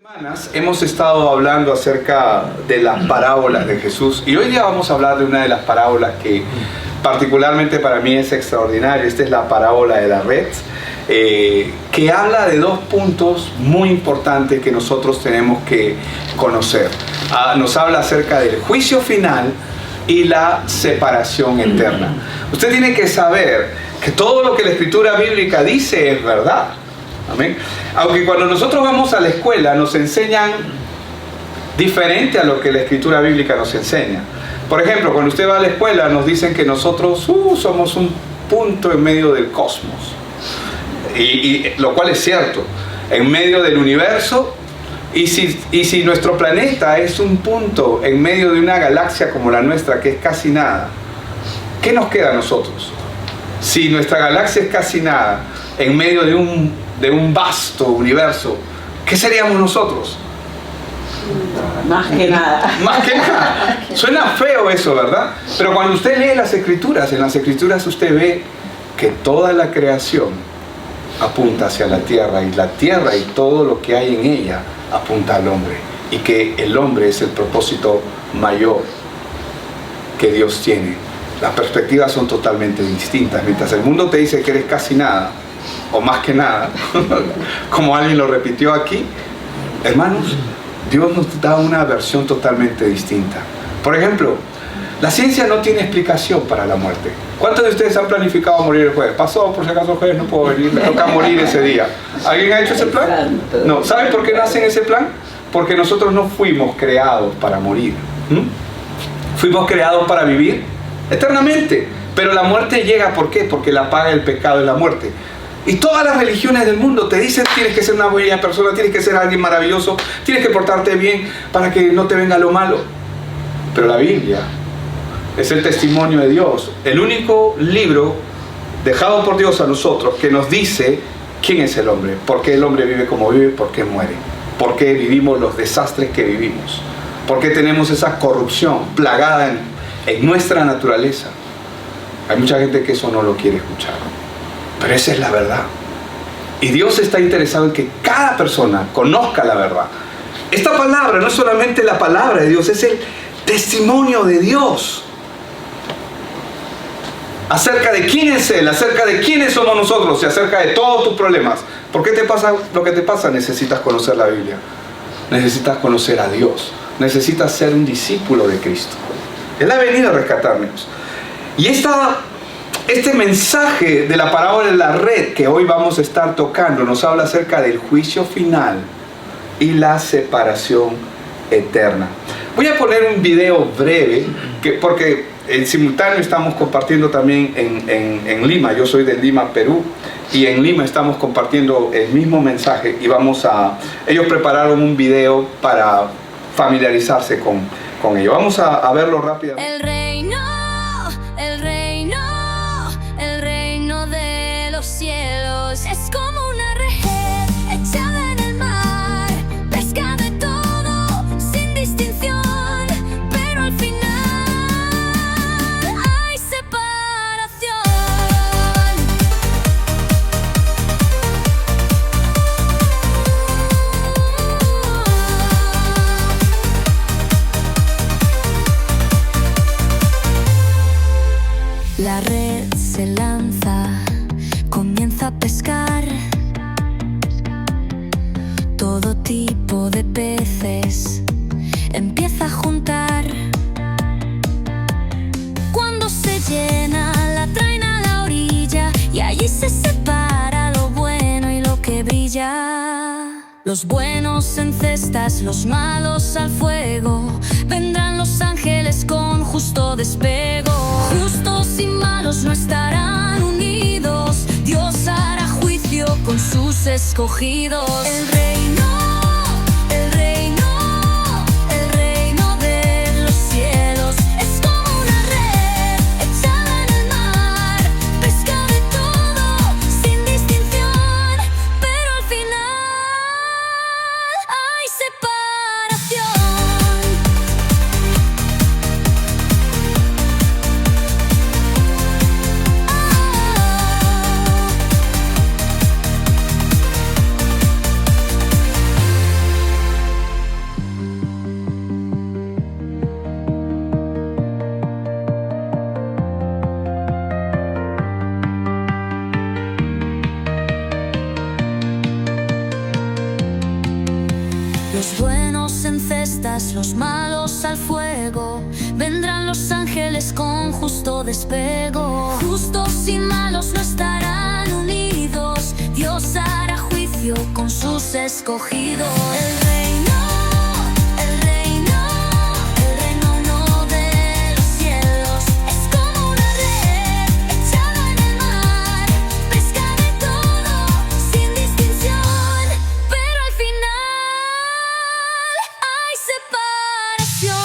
Semanas hemos estado hablando acerca de las parábolas de Jesús y hoy día vamos a hablar de una de las parábolas que particularmente para mí es extraordinaria. Esta es la parábola de la red, que habla de dos puntos muy importantes que nosotros tenemos que conocer. Nos habla acerca del juicio final y la separación eterna. Usted tiene que saber que todo lo que la escritura bíblica dice es verdad. Amén. Aunque cuando nosotros vamos a la escuela nos enseñan diferente a lo que la escritura bíblica nos enseña. Por ejemplo, cuando usted va a la escuela nos dicen que nosotros somos un punto en medio del cosmos. Y lo cual es cierto, en medio del universo. Y si nuestro planeta es un punto en medio de una galaxia como la nuestra, que es casi nada, ¿qué nos queda a nosotros? Si nuestra galaxia es casi nada, en medio de un vasto universo, ¿qué seríamos nosotros? Más que nada. Más que nada. Suena feo eso, ¿verdad? Pero cuando usted lee las escrituras, en las escrituras usted ve que toda la creación apunta hacia la tierra y todo lo que hay en ella apunta al hombre, y que el hombre es el propósito mayor que Dios tiene. Las perspectivas son totalmente distintas. Mientras el mundo te dice que eres casi nada o más que nada, como alguien lo repitió aquí, hermanos, Dios nos da una versión totalmente distinta. Por ejemplo, la ciencia no tiene explicación para la muerte. ¿Cuántos de ustedes han planificado morir el jueves? Pasó, por si acaso el jueves no puedo venir, me toca morir ese día. ¿Alguien ha hecho ese plan? No. ¿Saben por qué no hacen ese plan? Porque nosotros no fuimos creados para morir. Fuimos creados para vivir eternamente. Pero la muerte llega, ¿por qué? Porque la paga del pecado es la muerte. Y todas las religiones del mundo te dicen: tienes que ser una buena persona, tienes que ser alguien maravilloso, tienes que portarte bien para que no te venga lo malo. Pero la Biblia es el testimonio de Dios, el único libro dejado por Dios a nosotros que nos dice quién es el hombre, por qué el hombre vive como vive, por qué muere, por qué vivimos los desastres que vivimos, por qué tenemos esa corrupción plagada en nuestra naturaleza. Hay mucha gente que eso no lo quiere escuchar, pero esa es la verdad. Y Dios está interesado en que cada persona conozca la verdad. Esta palabra no es solamente la palabra de Dios, es el testimonio de Dios acerca de quién es Él, acerca de quiénes somos nosotros y acerca de todos tus problemas. ¿Por qué te pasa lo que te pasa? Necesitas conocer la Biblia, necesitas conocer a Dios, necesitas ser un discípulo de Cristo. Él ha venido a rescatarnos. Y este mensaje de la parábola de la red que hoy vamos a estar tocando nos habla acerca del juicio final y la separación eterna. Voy a poner un video breve porque en simultáneo estamos compartiendo también en Lima. Yo soy de Lima, Perú, y en Lima estamos compartiendo el mismo mensaje y ellos prepararon un video para familiarizarse con ello. Vamos a verlo rápidamente. El reino de los cielos es como una red echada en el mar, pesca de todo sin distinción, pero al final hay separación. La red se lanza, comienza a pescar todo tipo de peces, empieza a juntar. Cuando se llena la traen a la orilla y allí se separa lo bueno y lo que brilla. Los buenos en cestas, los malos al fuego, vendrán los ángeles con justo despego. Justos y malos no estarán unidos, Dios hará juicio con sus escogidos. El reino de los cielos es como una red echada en el mar, pesca de todo sin distinción, pero al final hay separación. Los buenos en cestas, los malos al fuego. Vendrán los ángeles con justo despego. Justos y malos no estarán unidos. Dios hará juicio con sus escogidos. El reino no de los cielos es como una red echada en el mar. Pesca de todo sin distinción, pero al final hay separación.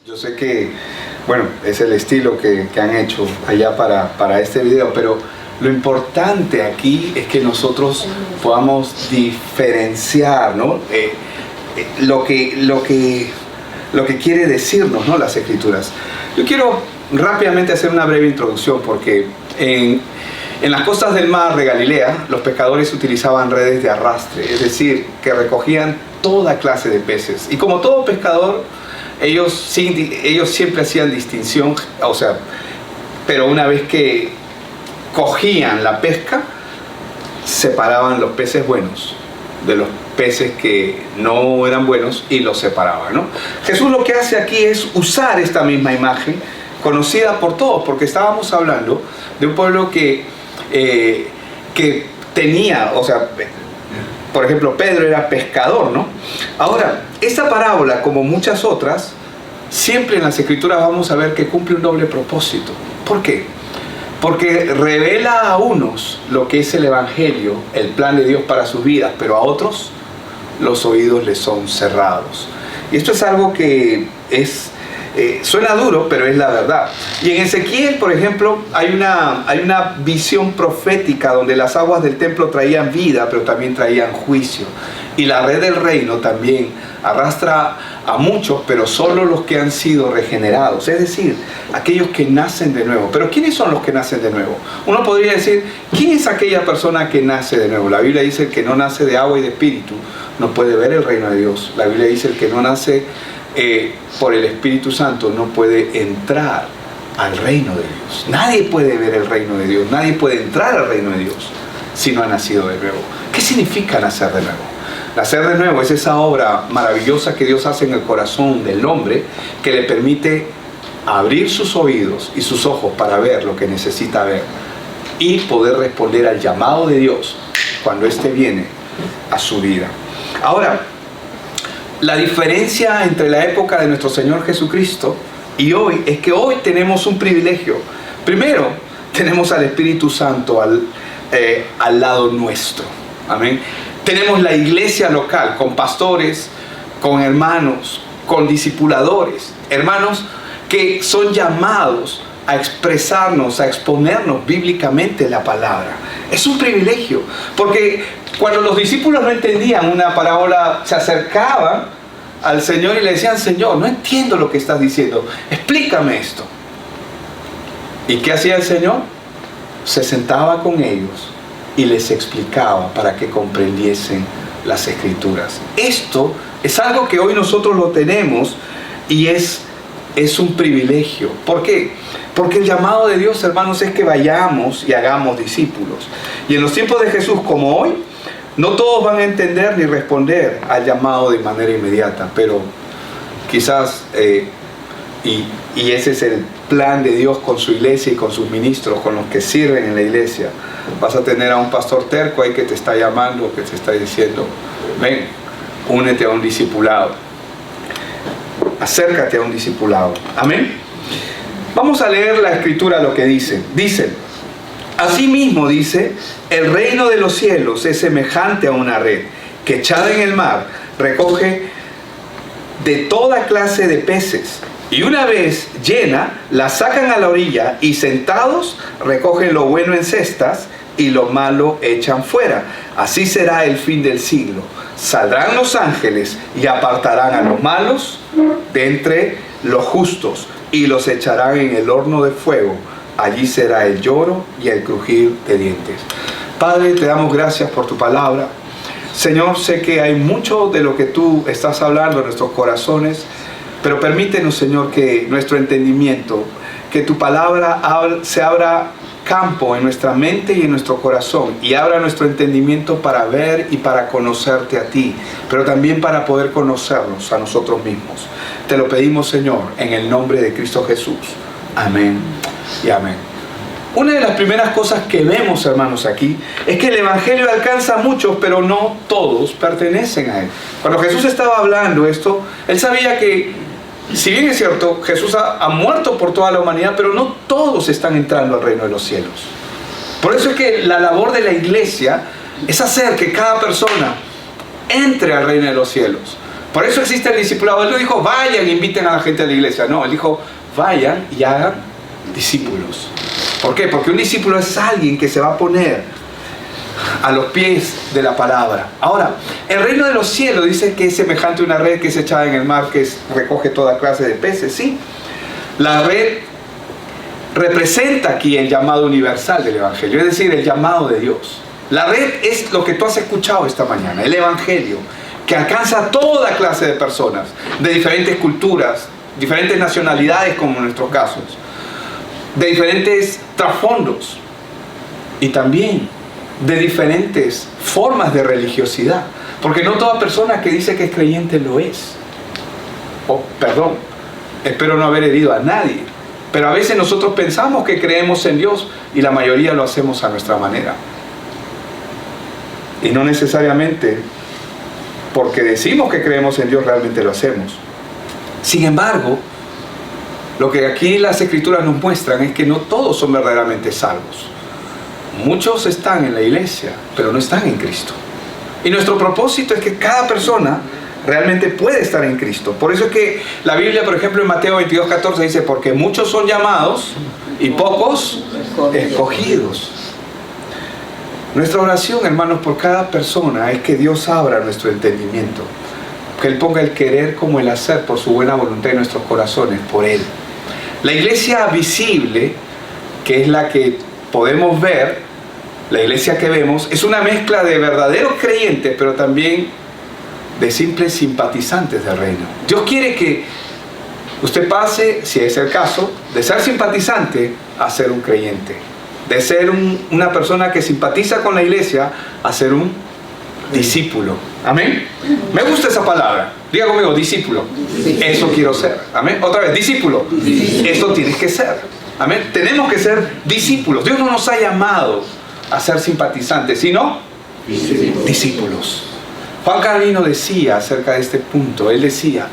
Yo sé que, bueno, es el estilo que han hecho allá para este video, pero lo importante aquí es que nosotros podamos diferenciar, ¿no? Lo que quiere decirnos, ¿no? Las Escrituras. Yo quiero rápidamente hacer una breve introducción porque en las costas del mar de Galilea los pescadores utilizaban redes de arrastre, es decir, que recogían toda clase de peces. Y como todo pescador, ellos siempre hacían distinción, o sea, pero una vez que cogían la pesca, separaban los peces buenos de los peces que no eran buenos y los separaban, ¿no? Jesús lo que hace aquí es usar esta misma imagen, conocida por todos, porque estábamos hablando de un pueblo que tenía, o sea, por ejemplo, Pedro era pescador, ¿no? Ahora, esta parábola, como muchas otras, siempre en las Escrituras vamos a ver que cumple un doble propósito. ¿Por qué? Porque revela a unos lo que es el Evangelio, el plan de Dios para sus vidas, pero a otros los oídos les son cerrados. Y esto es algo que suena duro, pero es la verdad. Y en Ezequiel, por ejemplo, hay una visión profética donde las aguas del templo traían vida, pero también traían juicio. Y la red del reino también arrastra a muchos, pero solo los que han sido regenerados, es decir, aquellos que nacen de nuevo. Pero ¿quiénes son los que nacen de nuevo? Uno podría decir, ¿quién es aquella persona que nace de nuevo? La Biblia dice que no nace de agua y de espíritu no puede ver el reino de Dios. La Biblia dice que no nace por el Espíritu Santo no puede entrar al reino de Dios. Nadie puede ver el reino de Dios, nadie puede entrar al reino de Dios si no ha nacido de nuevo. ¿Qué significa nacer de nuevo? Nacer de nuevo es esa obra maravillosa que Dios hace en el corazón del hombre que le permite abrir sus oídos y sus ojos para ver lo que necesita ver y poder responder al llamado de Dios cuando éste viene a su vida. Ahora, la diferencia entre la época de nuestro Señor Jesucristo y hoy es que hoy tenemos un privilegio. Primero, tenemos al Espíritu Santo al lado nuestro. Amén. Tenemos la iglesia local con pastores, con hermanos, con discipuladores, hermanos que son llamados a expresarnos, a exponernos bíblicamente la palabra. Es un privilegio, porque cuando los discípulos no entendían una parábola, se acercaban al Señor y le decían: Señor, no entiendo lo que estás diciendo, explícame esto. ¿Y qué hacía el Señor? Se sentaba con ellos y les explicaba para que comprendiesen las Escrituras. Esto es algo que hoy nosotros lo tenemos y es un privilegio. ¿Por qué? Porque el llamado de Dios, hermanos, es que vayamos y hagamos discípulos. Y en los tiempos de Jesús, como hoy, no todos van a entender ni responder al llamado de manera inmediata, pero quizás, y ese es el plan de Dios con su iglesia y con sus ministros, con los que sirven en la iglesia. Vas a tener a un pastor terco ahí que te está llamando, que te está diciendo: ven, únete a un discipulado, acércate a un discipulado. Amén. Vamos a leer la Escritura, lo que dice. Dice: asimismo, dice, el reino de los cielos es semejante a una red que, echada en el mar, recoge de toda clase de peces. Y una vez llena, la sacan a la orilla y sentados recogen lo bueno en cestas y lo malo echan fuera. Así será el fin del siglo. Saldrán los ángeles y apartarán a los malos de entre los justos y los echarán en el horno de fuego. Allí será el lloro y el crujir de dientes. Padre, te damos gracias por tu palabra. Señor, sé que hay mucho de lo que tú estás hablando en nuestros corazones, pero permítenos, Señor, que nuestro entendimiento, que tu palabra se abra campo en nuestra mente y en nuestro corazón, y abra nuestro entendimiento para ver y para conocerte a ti, pero también para poder conocernos a nosotros mismos. Te lo pedimos, Señor, en el nombre de Cristo Jesús. Amén y amén. Una de las primeras cosas que vemos, hermanos, aquí es que el Evangelio alcanza a muchos, pero no todos pertenecen a él. Cuando Jesús estaba hablando esto, él sabía que, si bien es cierto, Jesús ha muerto por toda la humanidad, pero no todos están entrando al reino de los cielos. Por eso es que la labor de la iglesia es hacer que cada persona entre al reino de los cielos. Por eso existe el discipulado. Él no dijo, vayan e inviten a la gente a la iglesia. No, él dijo, vayan y hagan discípulos. ¿Por qué? Porque un discípulo es alguien que se va a poner a los pies de la palabra. Ahora, el reino de los cielos dice que es semejante a una red que es echada en el mar, que recoge toda clase de peces. Sí, la red representa aquí el llamado universal del Evangelio, es decir, el llamado de Dios. La red es lo que tú has escuchado esta mañana, el Evangelio, que alcanza a toda clase de personas, de diferentes culturas, diferentes nacionalidades, como en nuestros casos, de diferentes trasfondos y también de diferentes formas de religiosidad, porque no toda persona que dice que es creyente lo es. Perdón, espero no haber herido a nadie, pero a veces nosotros pensamos que creemos en Dios y la mayoría lo hacemos a nuestra manera, y no necesariamente porque decimos que creemos en Dios realmente lo hacemos. Sin embargo, lo que aquí las Escrituras nos muestran es que no todos son verdaderamente salvos. Muchos están en la iglesia, pero no están en Cristo. Y nuestro propósito es que cada persona realmente puede estar en Cristo. Por eso es que la Biblia, por ejemplo, en Mateo 22:14 dice, porque muchos son llamados y pocos escogidos. Nuestra oración, hermanos, por cada persona es que Dios abra nuestro entendimiento, que Él ponga el querer como el hacer por su buena voluntad en nuestros corazones, por Él. La iglesia visible, que es la que podemos ver, la iglesia que vemos, es una mezcla de verdaderos creyentes, pero también de simples simpatizantes del reino. Dios quiere que usted pase, si es el caso, de ser simpatizante a ser un creyente, de ser una persona que simpatiza con la iglesia a ser un discípulo. Amén. Me gusta esa palabra. Diga conmigo, discípulo. Eso quiero ser. Amén. Otra vez, discípulo. Eso tienes que ser. Amén. Tenemos que ser discípulos. Dios no nos ha llamado a ser simpatizantes, sino discípulos. Juan Calvino decía acerca de este punto, él decía,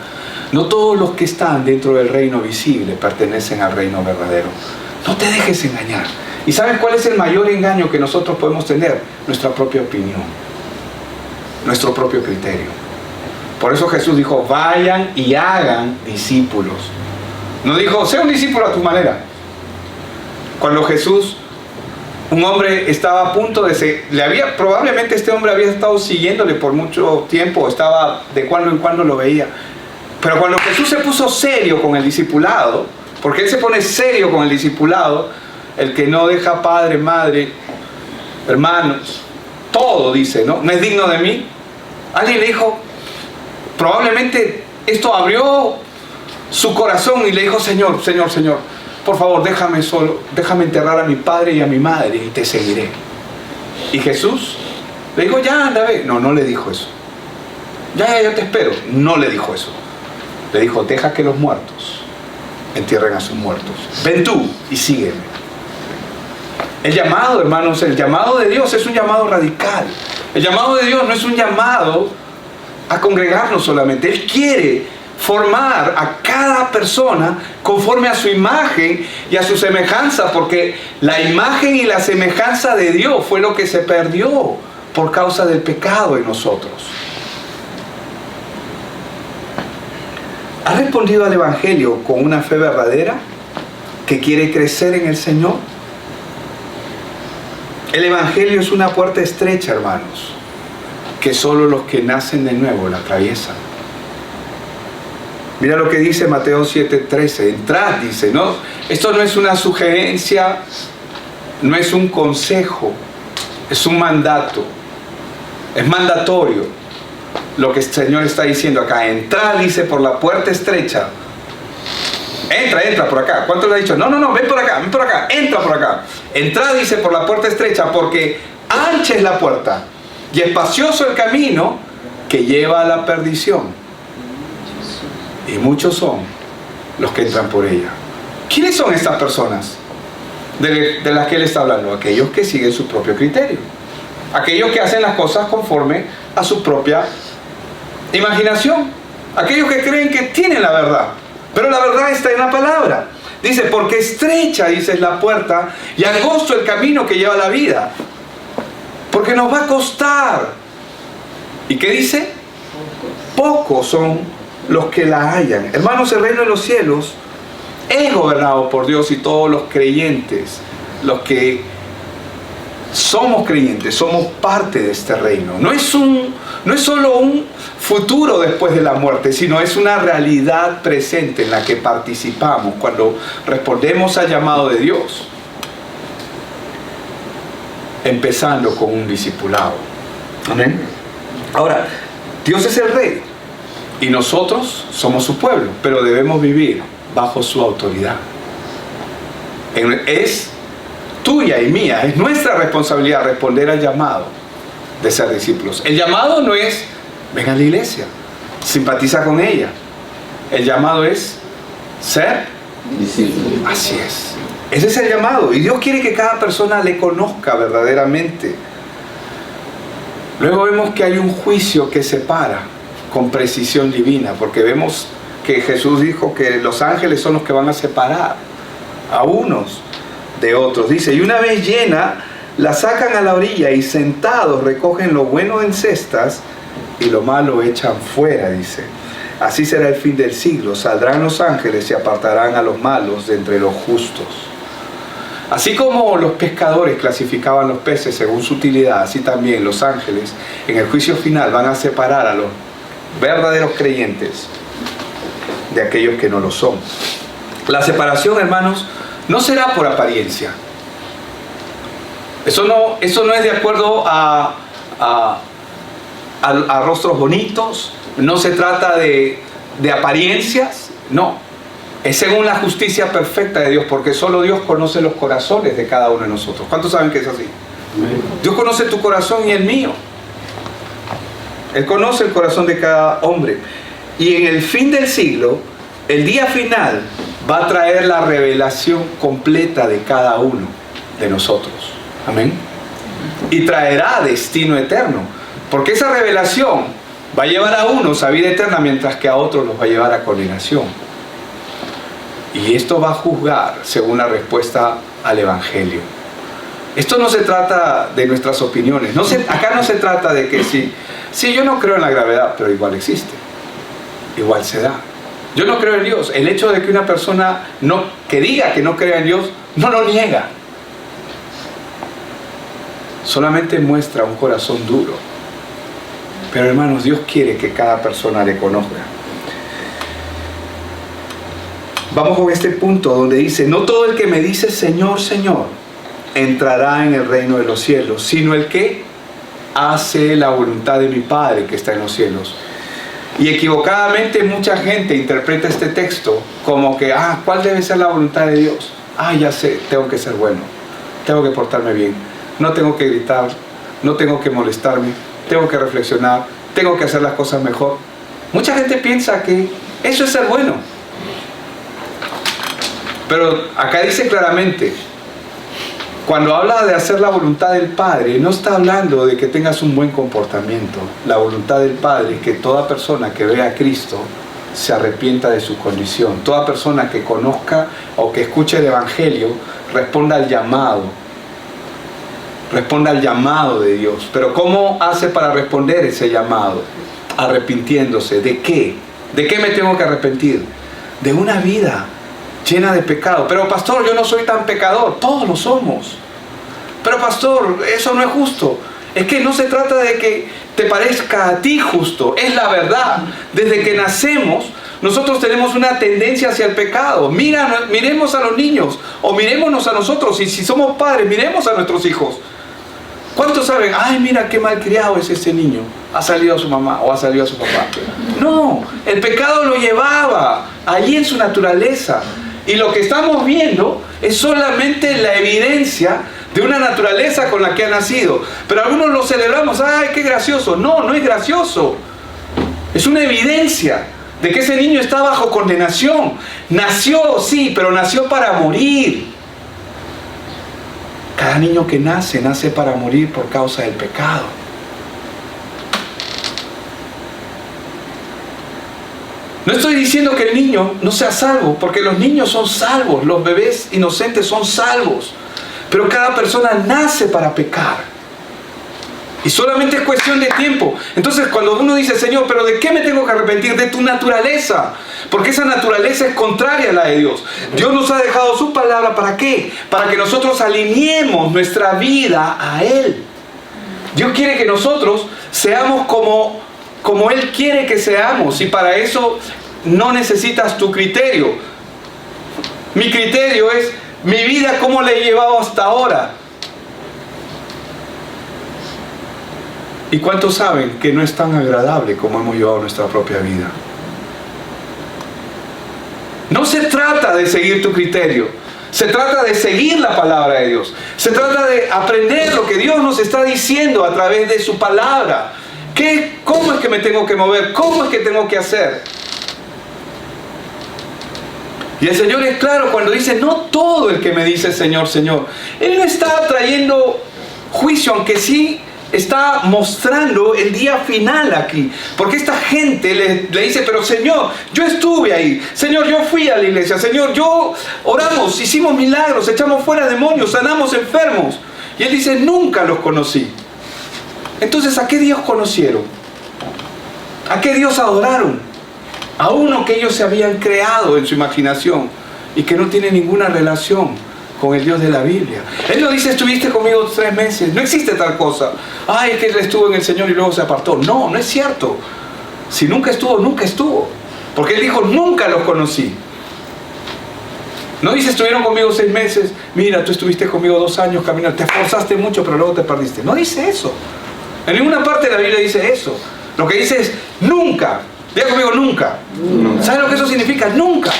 no todos los que están dentro del reino visible pertenecen al reino verdadero. No te dejes engañar. ¿Y sabes cuál es el mayor engaño que nosotros podemos tener? Nuestra propia opinión, nuestro propio criterio. Por eso Jesús dijo, vayan y hagan discípulos. No dijo, sé un discípulo a tu manera. Cuando Jesús, un hombre estaba a punto de probablemente este hombre había estado siguiéndole por mucho tiempo, estaba de cuando en cuando lo veía. Pero cuando Jesús se puso serio con el discipulado, porque Él se pone serio con el discipulado, el que no deja padre, madre, hermanos, todo dice, ¿no? No es digno de mí. Alguien le dijo, probablemente esto abrió su corazón y le dijo, Señor, por favor, déjame solo, déjame enterrar a mi padre y a mi madre y te seguiré. Y Jesús le dijo, ya, anda, ve. No le dijo eso. Ya, yo te espero. No le dijo eso. Le dijo, deja que los muertos entierren a sus muertos. Ven tú y sígueme. El llamado, hermanos, el llamado de Dios es un llamado radical. El llamado de Dios no es un llamado a congregarnos solamente. Él quiere formar a cada persona conforme a su imagen y a su semejanza, porque la imagen y la semejanza de Dios fue lo que se perdió por causa del pecado en nosotros. ¿Has respondido al Evangelio con una fe verdadera que quiere crecer en el Señor? El Evangelio es una puerta estrecha, hermanos, que solo los que nacen de nuevo la atraviesan. Mira lo que dice Mateo 7:13. Entrad, dice, ¿no? Esto no es una sugerencia, no es un consejo, es un mandato. Es mandatorio lo que el Señor está diciendo acá. Entrad, dice, por la puerta estrecha. Entra por acá. ¿Cuánto le ha dicho? No, ven por acá, entra por acá. Entrad, dice, por la puerta estrecha, porque ancha es la puerta y espacioso el camino que lleva a la perdición. Y muchos son los que entran por ella. ¿Quiénes son estas personas de las que él está hablando? Aquellos que siguen su propio criterio. Aquellos que hacen las cosas conforme a su propia imaginación. Aquellos que creen que tienen la verdad. Pero la verdad está en la palabra. Dice, porque estrecha, dice, es la puerta y angosto el camino que lleva a la vida. Porque nos va a costar. ¿Y qué dice? Pocos son los que la hallan. Hermanos, el reino de los cielos es gobernado por Dios, y todos los creyentes, los que somos creyentes, somos parte de este reino. No es solo un futuro después de la muerte, sino es una realidad presente en la que participamos cuando respondemos al llamado de Dios, empezando con un discipulado. Amén. Ahora, Dios es el rey y nosotros somos su pueblo, pero debemos vivir bajo su autoridad. Es tuya y mía, es nuestra responsabilidad responder al llamado de ser discípulos. El llamado no es, ven a la iglesia, simpatiza con ella. El llamado es ser discípulo. Así es. Ese es el llamado. Y Dios quiere que cada persona le conozca verdaderamente. Luego vemos que hay un juicio que separa con precisión divina, porque vemos que Jesús dijo que los ángeles son los que van a separar a unos de otros. Dice, y una vez llena, la sacan a la orilla y sentados recogen lo bueno en cestas y lo malo echan fuera, dice. Así será el fin del siglo. Saldrán los ángeles y apartarán a los malos de entre los justos. Así como los pescadores clasificaban los peces según su utilidad, así también los ángeles en el juicio final van a separar a los verdaderos creyentes de aquellos que no lo son. La separación, hermanos, no será por apariencia. Eso no es de acuerdo a rostros bonitos. No se trata de apariencias. No. Es según la justicia perfecta de Dios, porque solo Dios conoce los corazones de cada uno de nosotros. ¿Cuántos saben que es así? Dios conoce tu corazón y el mío. Él conoce el corazón de cada hombre. Y en el fin del siglo, el día final va a traer la revelación completa de cada uno de nosotros. Amén. Y traerá destino eterno. Porque esa revelación va a llevar a unos a vida eterna, mientras que a otros los va a llevar a condenación. Y esto va a juzgar según la respuesta al Evangelio. Esto no se trata de nuestras opiniones. Acá no se trata de que si yo no creo en la gravedad, pero igual existe. Igual se da. Yo no creo en Dios. El hecho de que una persona que diga que no crea en Dios, no lo niega. Solamente muestra un corazón duro. Pero hermanos, Dios quiere que cada persona le conozca. Vamos con este punto donde dice, no todo el que me dice Señor, Señor, entrará en el reino de los cielos, sino el que hace la voluntad de mi Padre que está en los cielos. Y equivocadamente mucha gente interpreta este texto como que, ¿cuál debe ser la voluntad de Dios? Ya sé, tengo que ser bueno, tengo que portarme bien, no tengo que gritar, no tengo que molestarme, tengo que reflexionar, tengo que hacer las cosas mejor. Mucha gente piensa que eso es ser bueno. Pero acá dice claramente, cuando habla de hacer la voluntad del Padre, no está hablando de que tengas un buen comportamiento. La voluntad del Padre es que toda persona que vea a Cristo se arrepienta de su condición. Toda persona que conozca o que escuche el Evangelio responda al llamado. Responda al llamado de Dios. Pero ¿cómo hace para responder ese llamado? Arrepintiéndose. ¿De qué? ¿De qué me tengo que arrepentir? De una vida llena de pecado. Pero pastor, yo no soy tan pecador. Todos lo somos. Pero pastor, eso no es justo. Es que no se trata de que te parezca a ti justo. Es la verdad. Desde que nacemos, nosotros tenemos una tendencia hacia el pecado. Miremos a los niños o mirémonos a nosotros. Y si somos padres, miremos a nuestros hijos. ¿Cuántos saben? Ay, mira qué malcriado es ese niño. Ha salido a su mamá o ha salido a su papá. No, el pecado lo llevaba allí en su naturaleza. Y lo que estamos viendo es solamente la evidencia de una naturaleza con la que ha nacido. Pero algunos lo celebramos. ¡Ay, qué gracioso! No, no es gracioso. Es una evidencia de que ese niño está bajo condenación. Nació, sí, pero nació para morir. Cada niño que nace, nace para morir por causa del pecado. No estoy diciendo que el niño no sea salvo, porque los niños son salvos, los bebés inocentes son salvos. Pero cada persona nace para pecar. Y solamente es cuestión de tiempo. Entonces cuando uno dice, Señor, ¿pero de qué me tengo que arrepentir? De tu naturaleza. Porque esa naturaleza es contraria a la de Dios. Dios nos ha dejado su palabra, ¿para qué? Para que nosotros alineemos nuestra vida a Él. Dios quiere que nosotros seamos como Él quiere que seamos. Y para eso no necesitas tu criterio. Mi criterio es mi vida, cómo la he llevado hasta ahora. ¿Y cuántos saben que no es tan agradable como hemos llevado nuestra propia vida? No se trata de seguir tu criterio. Se trata de seguir la palabra de Dios. Se trata de aprender lo que Dios nos está diciendo a través de su palabra. ¿Cómo es que me tengo que mover? ¿Cómo es que tengo que hacer? Y el Señor es claro cuando dice, no todo el que me dice Señor, Señor. Él no está trayendo juicio, aunque sí está mostrando el día final aquí. Porque esta gente le dice, pero Señor, yo estuve ahí. Señor, yo fui a la iglesia. Señor, yo oramos, hicimos milagros, echamos fuera demonios, sanamos enfermos. Y Él dice, nunca los conocí. Entonces, ¿a qué Dios conocieron? ¿A qué Dios adoraron? A uno que ellos se habían creado en su imaginación y que no tiene ninguna relación con el Dios de la Biblia. Él no dice, estuviste conmigo 3 meses. No existe tal cosa. Ay, es que él estuvo en el Señor y luego se apartó. No, no es cierto. Si nunca estuvo, nunca estuvo. Porque Él dijo, nunca los conocí. No dice, estuvieron conmigo 6 meses. Mira, tú estuviste conmigo 2 años caminando. Te esforzaste mucho, pero luego te perdiste. No dice eso. En ninguna parte de la Biblia dice eso. Lo que dice es, nunca. Diga conmigo, nunca. ¿Sabes lo que eso significa? Nunca.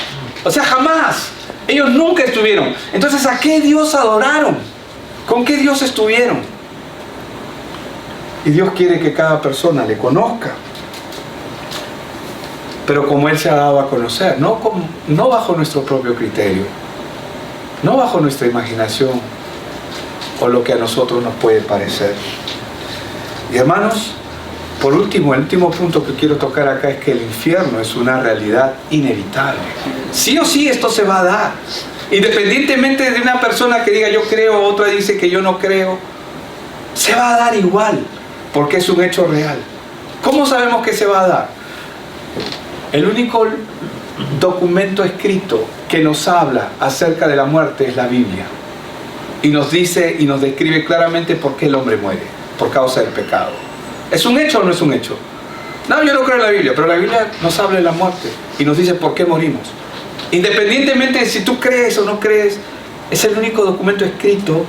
O sea, jamás. Ellos nunca estuvieron. Entonces, ¿a qué Dios adoraron? ¿Con qué Dios estuvieron? Y Dios quiere que cada persona le conozca. Pero como Él se ha dado a conocer, no bajo nuestro propio criterio, no bajo nuestra imaginación o lo que a nosotros nos puede parecer. Y hermanos, por último, el último punto que quiero tocar acá es que el infierno es una realidad inevitable. Sí o sí esto se va a dar. Independientemente de una persona que diga yo creo, otra dice que yo no creo, se va a dar igual, porque es un hecho real. ¿Cómo sabemos que se va a dar? El único documento escrito que nos habla acerca de la muerte es la Biblia. Y nos dice y nos describe claramente por qué el hombre muere, por causa del pecado. ¿Es un hecho o no es un hecho? No, yo no creo en la Biblia, pero la Biblia nos habla de la muerte y nos dice por qué morimos. Independientemente de si tú crees o no crees, es el único documento escrito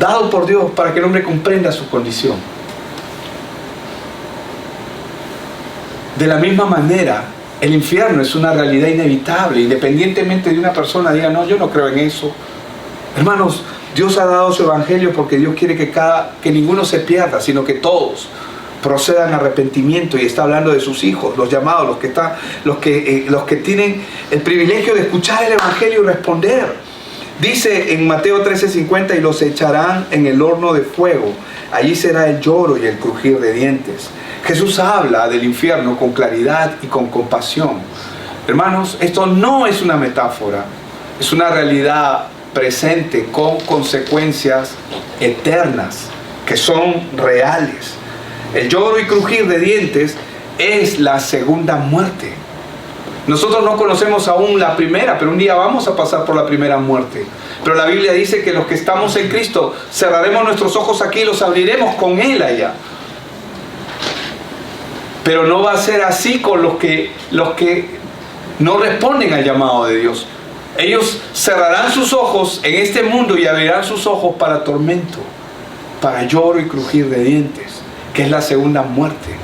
dado por Dios para que el hombre comprenda su condición. De la misma manera, el infierno es una realidad inevitable, independientemente de una persona diga, no, yo no creo en eso. Hermanos, Dios ha dado su evangelio porque Dios quiere que ninguno se pierda, sino que todos procedan a arrepentimiento, y está hablando de sus hijos, los llamados, los que tienen el privilegio de escuchar el evangelio y responder. Dice en Mateo 13:50, y los echarán en el horno de fuego, allí será el lloro y el crujir de dientes. Jesús habla del infierno con claridad y con compasión. Hermanos, esto no es una metáfora, es una realidad presente con consecuencias eternas que son reales. El lloro y crujir de dientes es la segunda muerte. Nosotros no conocemos aún la primera, pero un día vamos a pasar por la primera muerte. Pero la Biblia dice que los que estamos en Cristo cerraremos nuestros ojos aquí y los abriremos con Él allá. Pero no va a ser así con los que no responden al llamado de Dios. Ellos cerrarán sus ojos en este mundo y abrirán sus ojos para tormento, para lloro y crujir de dientes, que es la segunda muerte,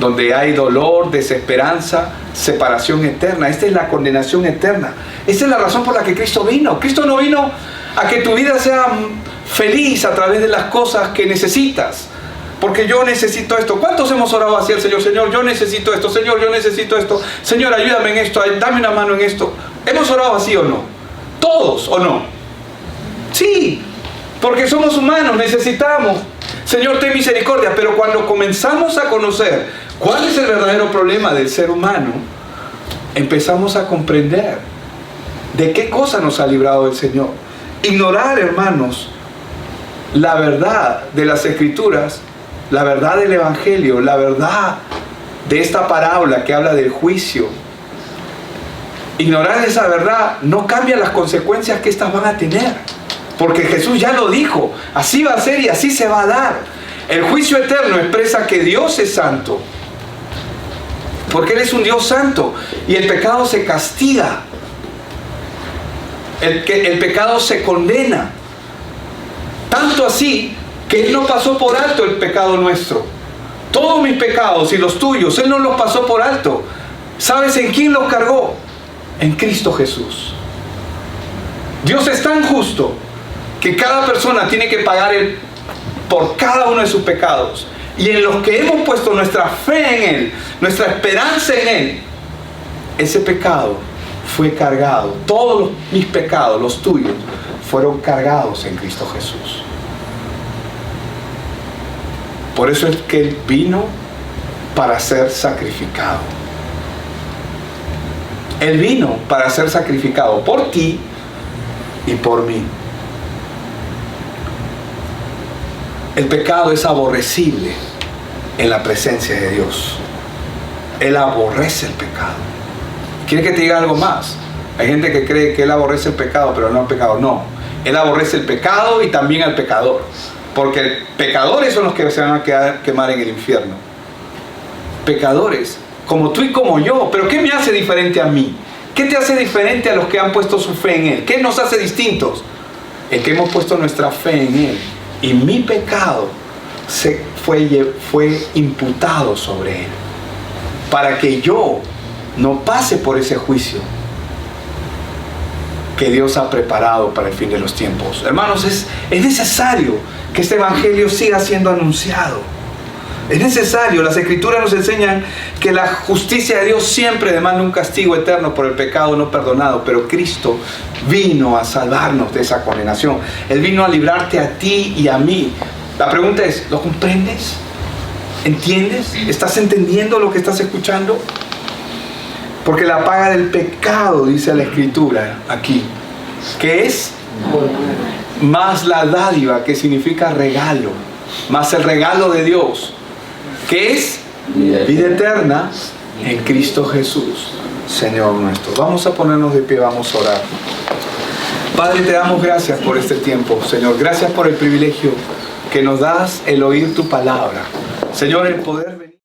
donde hay dolor, desesperanza, separación eterna. Esta es la condenación eterna. Esta es la razón por la que Cristo vino. Cristo no vino a que tu vida sea feliz a través de las cosas que necesitas. Porque yo necesito esto. ¿Cuántos hemos orado hacia el Señor? Señor, yo necesito esto. Señor, yo necesito esto. Señor, ayúdame en esto. Dame una mano en esto. ¿Hemos orado así o no? ¿Todos o no? Sí, porque somos humanos, necesitamos. Señor, ten misericordia. Pero cuando comenzamos a conocer cuál es el verdadero problema del ser humano, empezamos a comprender de qué cosa nos ha librado el Señor. Ignorar, hermanos, la verdad de las Escrituras, la verdad del Evangelio, la verdad de esta parábola que habla del juicio. Ignorar esa verdad no cambia las consecuencias que éstas van a tener. Porque Jesús ya lo dijo, así va a ser y así se va a dar. El juicio eterno expresa que Dios es santo, porque Él es un Dios santo, y el pecado se castiga. El pecado se condena. Tanto así que Él no pasó por alto el pecado nuestro. Todos mis pecados y los tuyos, Él no los pasó por alto. ¿Sabes en quién los cargó? En Cristo Jesús. Dios es tan justo que cada persona tiene que pagar por cada uno de sus pecados. Y en los que hemos puesto nuestra fe en Él, nuestra esperanza en Él, ese pecado fue cargado. Todos mis pecados, los tuyos, fueron cargados en Cristo Jesús. Por eso es que Él vino para ser sacrificado. Él vino para ser sacrificado por ti y por mí. El pecado es aborrecible en la presencia de Dios. Él aborrece el pecado. ¿Quiere que te diga algo más? Hay gente que cree que Él aborrece el pecado, pero no el pecado. No. Él aborrece el pecado y también al pecador. Porque pecadores son los que se van a quemar en el infierno. Pecadores, como tú y como yo. Pero ¿qué me hace diferente a mí? ¿Qué te hace diferente a los que han puesto su fe en Él? ¿Qué nos hace distintos? El que hemos puesto nuestra fe en Él. Y mi pecado fue imputado sobre Él, para que yo no pase por ese juicio que Dios ha preparado para el fin de los tiempos. Hermanos, es necesario que este Evangelio siga siendo anunciado. Es necesario. Las Escrituras nos enseñan que la justicia de Dios siempre demanda un castigo eterno por el pecado no perdonado, pero Cristo vino a salvarnos de esa condenación. Él vino a librarte a ti y a mí. La pregunta es, ¿lo comprendes? ¿Entiendes? ¿Estás entendiendo lo que estás escuchando? Porque la paga del pecado, dice la Escritura aquí, que es más la dádiva, que significa regalo, más el regalo de Dios, que es vida eterna en Cristo Jesús, Señor nuestro. Vamos a ponernos de pie, vamos a orar. Padre, te damos gracias por este tiempo, Señor. Gracias por el privilegio que nos das el oír tu palabra. Señor, el poder